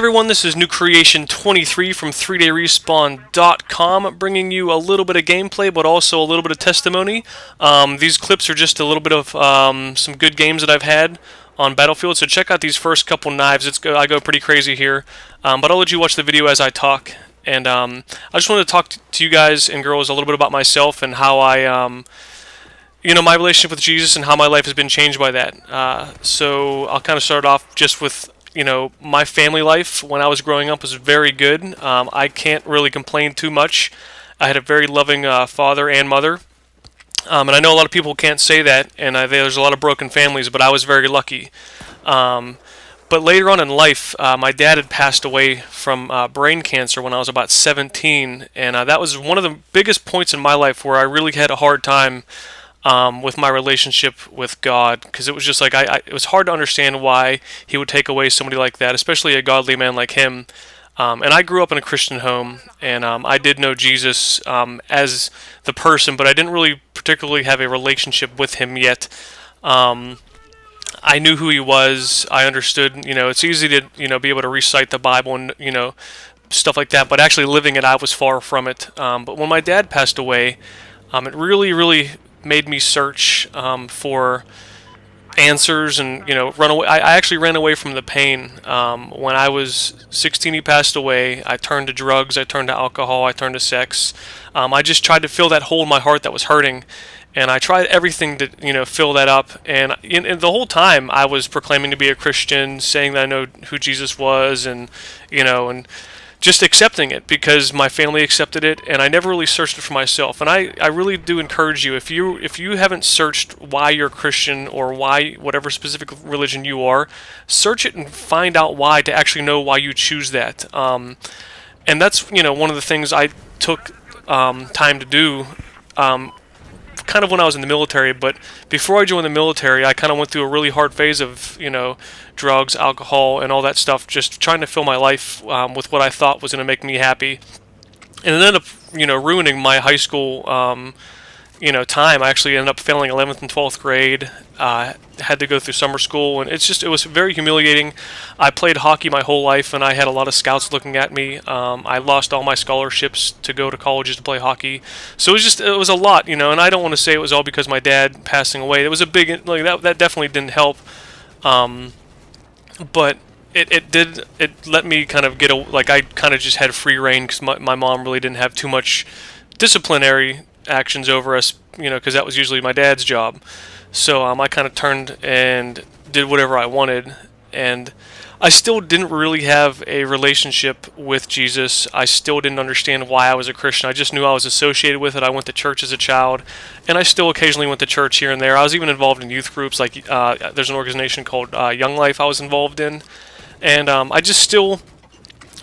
everyone, this is New Creation 23 from 3dayrespawn.com, bringing you a little bit of gameplay, but also a little bit of testimony. These clips are just a little bit of some good games that I've had on Battlefield, so check out these first couple knives. I go pretty crazy here, but I'll let you watch the video as I talk. And I just wanted to talk to you guys and girls a little bit about myself and how my relationship with Jesus and how my life has been changed by that. So I'll kind of start off just with my family life when I was growing up was very good. I can't really complain too much. I had a very loving father and mother. And I know a lot of people can't say that, and there's a lot of broken families, but I was very lucky. But later on in life, my dad had passed away from brain cancer when I was about 17, and that was one of the biggest points in my life where I really had a hard time with my relationship with God, because it was just like it was hard to understand why He would take away somebody like that, especially a godly man like him. And I grew up in a Christian home, and I did know Jesus as the person, but I didn't really particularly have a relationship with Him yet. I knew who He was. I understood. It's easy to be able to recite the Bible and stuff like that, but actually living it, I was far from it. But when my dad passed away, it really made me search for answers and run away. I actually ran away from the pain. When I was 16, he passed away. I turned to drugs, I turned to alcohol, I turned to sex. I just tried to fill that hole in my heart that was hurting, and I tried everything to fill that up. And the whole time I was proclaiming to be a Christian, saying that I know who Jesus was, and and just accepting it because my family accepted it, and I never really searched it for myself. And I really do encourage you, if you haven't searched why you're a Christian or why whatever specific religion you are, search it and find out why, to actually know why you choose that. And that's one of the things I took time to do. Kind of when I was in the military, but before I joined the military, I kind of went through a really hard phase of drugs, alcohol, and all that stuff, just trying to fill my life with what I thought was going to make me happy, and it ended up ruining my high school time. I actually ended up failing 11th and 12th grade. Had to go through summer school, and it was very humiliating. I played hockey my whole life, and I had a lot of scouts looking at me. I lost all my scholarships to go to colleges to play hockey, so it was a lot, and I don't want to say it was all because my dad passing away. It was a big, that definitely didn't help, but it let me kind of I kind of just had free reign, because my mom really didn't have too much disciplinary actions over us, because that was usually my dad's job. So I kind of turned and did whatever I wanted, and I still didn't really have a relationship with Jesus. I still didn't understand why I was a Christian. I just knew I was associated with it. I went to church as a child, and I still occasionally went to church here and there. I was even involved in youth groups, like there's an organization called Young Life I was involved in, and I just still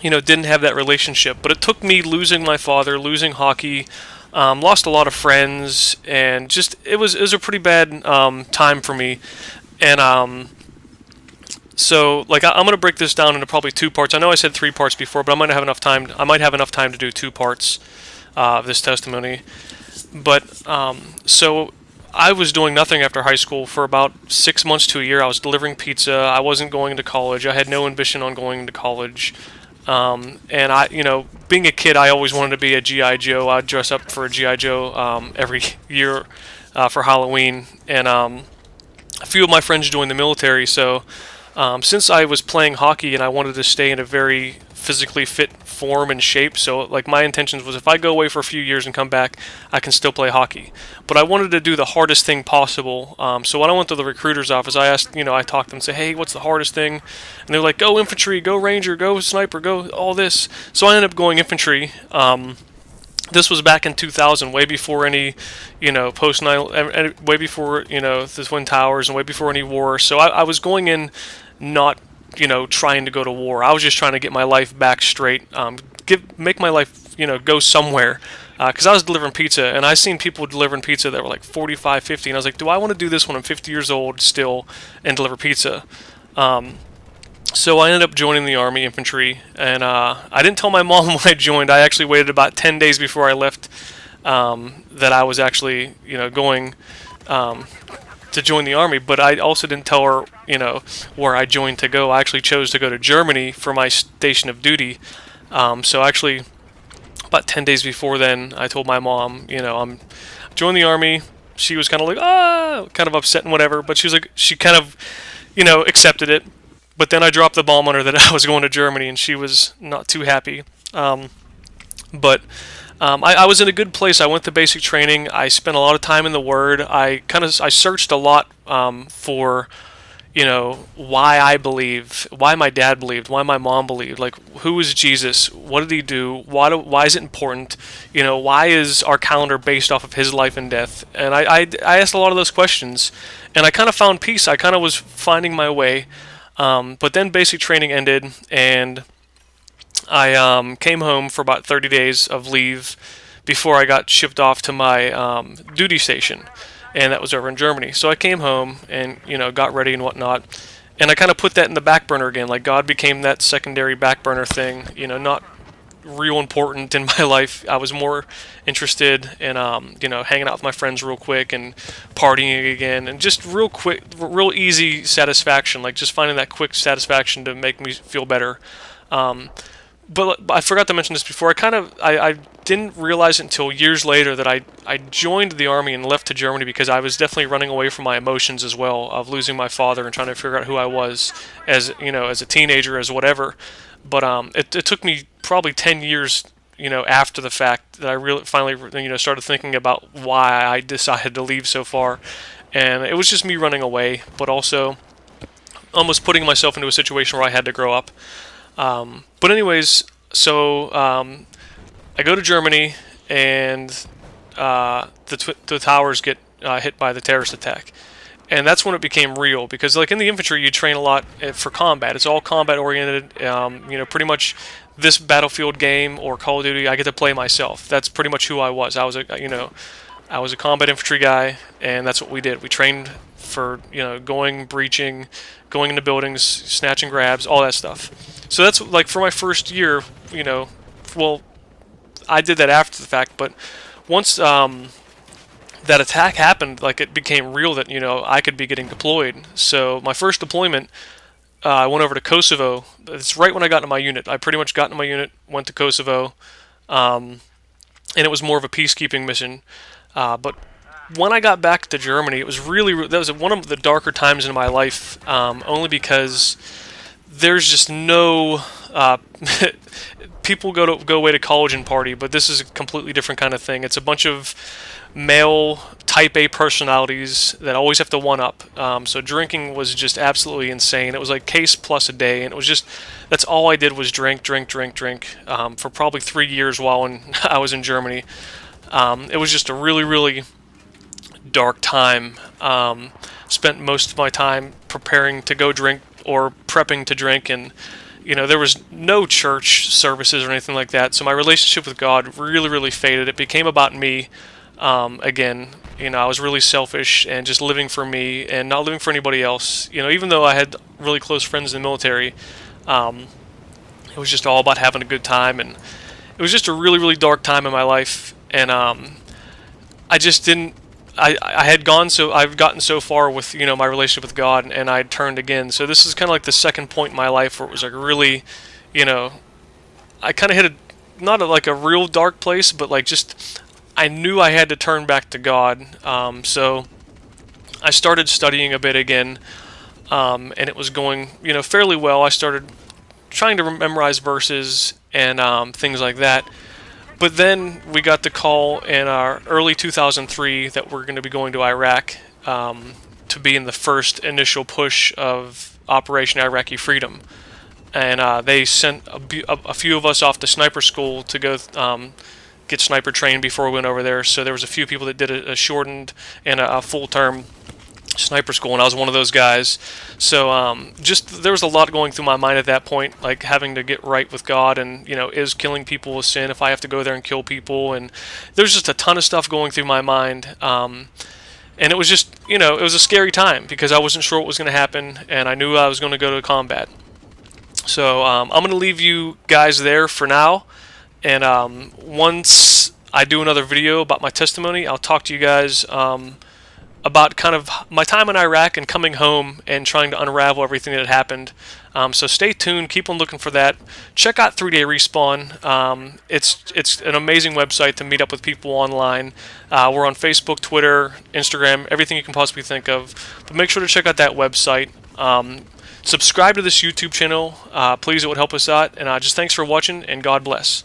didn't have that relationship. But it took me losing my father, losing hockey, lost a lot of friends, and just it was a pretty bad time for me. And so I'm going to break this down into probably two parts. I know I said three parts before, but I might have enough time to do two parts of this testimony. But so I was doing nothing after high school for about 6 months to a year. I was delivering pizza. I wasn't going to college. I had no ambition on going to college. And I, being a kid, I always wanted to be a G.I. Joe. I'd dress up for a G.I. Joe every year for Halloween. And a few of my friends joined the military. So since I was playing hockey and I wanted to stay in a very physically fit form and shape, so my intentions was, if I go away for a few years and come back, I can still play hockey. But I wanted to do the hardest thing possible. So when I went to the recruiter's office, I asked, I talked to them and said, hey, what's the hardest thing? And they're like, go infantry, go ranger, go sniper, go all this. So I ended up going infantry. This was back in 2000, way before any, post 9, way before, the Twin Towers, and way before any war. So I was going in not trying to go to war. I was just trying to get my life back straight, make my life, go somewhere. Because I was delivering pizza, and I seen people delivering pizza that were like 45, 50, and I was like, do I want to do this when I'm 50 years old still and deliver pizza? So I ended up joining the Army infantry, and I didn't tell my mom when I joined. I actually waited about 10 days before I left that I was actually, going to join the Army, but I also didn't tell her, where I joined to go. I actually chose to go to Germany for my station of duty. So actually, about 10 days before then, I told my mom, I'm joining the army. She was kind of like, kind of upset and whatever, but she kind of, accepted it. But then I dropped the bomb on her that I was going to Germany, and she was not too happy. But I was in a good place. I went to basic training. I spent a lot of time in the Word. I searched a lot for why I believed, why my dad believed, why my mom believed, like who is Jesus, what did he do, why is it important, why is our calendar based off of his life and death, and I asked a lot of those questions, and I kind of found peace. I kind of was finding my way, but then basic training ended, and I came home for about 30 days of leave before I got shipped off to my duty station, and that was over in Germany. So I came home and got ready and whatnot, and I kind of put that in the back burner again. Like God became that secondary back burner thing, not real important in my life. I was more interested in hanging out with my friends real quick and partying again, and just real quick, real easy satisfaction, like just finding that quick satisfaction to make me feel better. But I forgot to mention this before. I didn't realize it until years later that I joined the army and left to Germany because I was definitely running away from my emotions as well, of losing my father and trying to figure out who I was as as a teenager, as whatever. But it took me probably 10 years after the fact that I really finally started thinking about why I decided to leave so far, and it was just me running away, but also almost putting myself into a situation where I had to grow up. But anyways, so I go to Germany, and the towers get hit by the terrorist attack, and that's when it became real. Because like in the infantry, you train a lot for combat. It's all combat oriented. Pretty much this Battlefield game or Call of Duty, I get to play myself. That's pretty much who I was. I was a combat infantry guy, and that's what we did. We trained for going breaching, going into buildings, snatching grabs, all that stuff. So that's like for my first year, well, I did that after the fact, but once that attack happened, like it became real that I could be getting deployed. So my first deployment, I went over to Kosovo. It's right when I got into my unit. I pretty much got into my unit, went to Kosovo, and it was more of a peacekeeping mission. But when I got back to Germany, it was that was one of the darker times in my life, only because there's just no people go away to college and party, but this is a completely different kind of thing. It's a bunch of male type A personalities that always have to one up. So drinking was just absolutely insane. It was like case plus a day, and it was just that's all I did was drink for probably 3 years while I was in Germany. It was just a really, really dark time. Spent most of my time preparing to go drink or prepping to drink, and there was no church services or anything like that. So my relationship with God really, really faded. It became about me again. I was really selfish and just living for me and not living for anybody else. Even though I had really close friends in the military, it was just all about having a good time, and it was just a really, really dark time in my life. And I just didn't. I've gotten so far with my relationship with God, and I'd turned again. So this is kind of like the second point in my life where it was like really, I kind of hit not like a real dark place, but like just I knew I had to turn back to God. So I started studying a bit again, and it was going fairly well. I started trying to memorize verses and things like that. But then we got the call in our early 2003 that we're going to be going to Iraq to be in the first initial push of Operation Iraqi Freedom. And they sent a few of us off to sniper school to go get sniper trained before we went over there. So there was a few people that did a shortened and a full-term sniper school, and I was one of those guys. So there was a lot going through my mind at that point, like having to get right with God, and is killing people a sin if I have to go there and kill people, and there's just a ton of stuff going through my mind, and it was just it was a scary time because I wasn't sure what was going to happen, and I knew I was going to go to combat. So I'm going to leave you guys there for now, and once I do another video about my testimony, I'll talk to you guys about kind of my time in Iraq and coming home and trying to unravel everything that had happened. So stay tuned. Keep on looking for that. Check out 3-Day Respawn. It's an amazing website to meet up with people online. We're on Facebook, Twitter, Instagram, everything you can possibly think of. But make sure to check out that website. Subscribe to this YouTube channel. Please, it would help us out. And just thanks for watching, and God bless.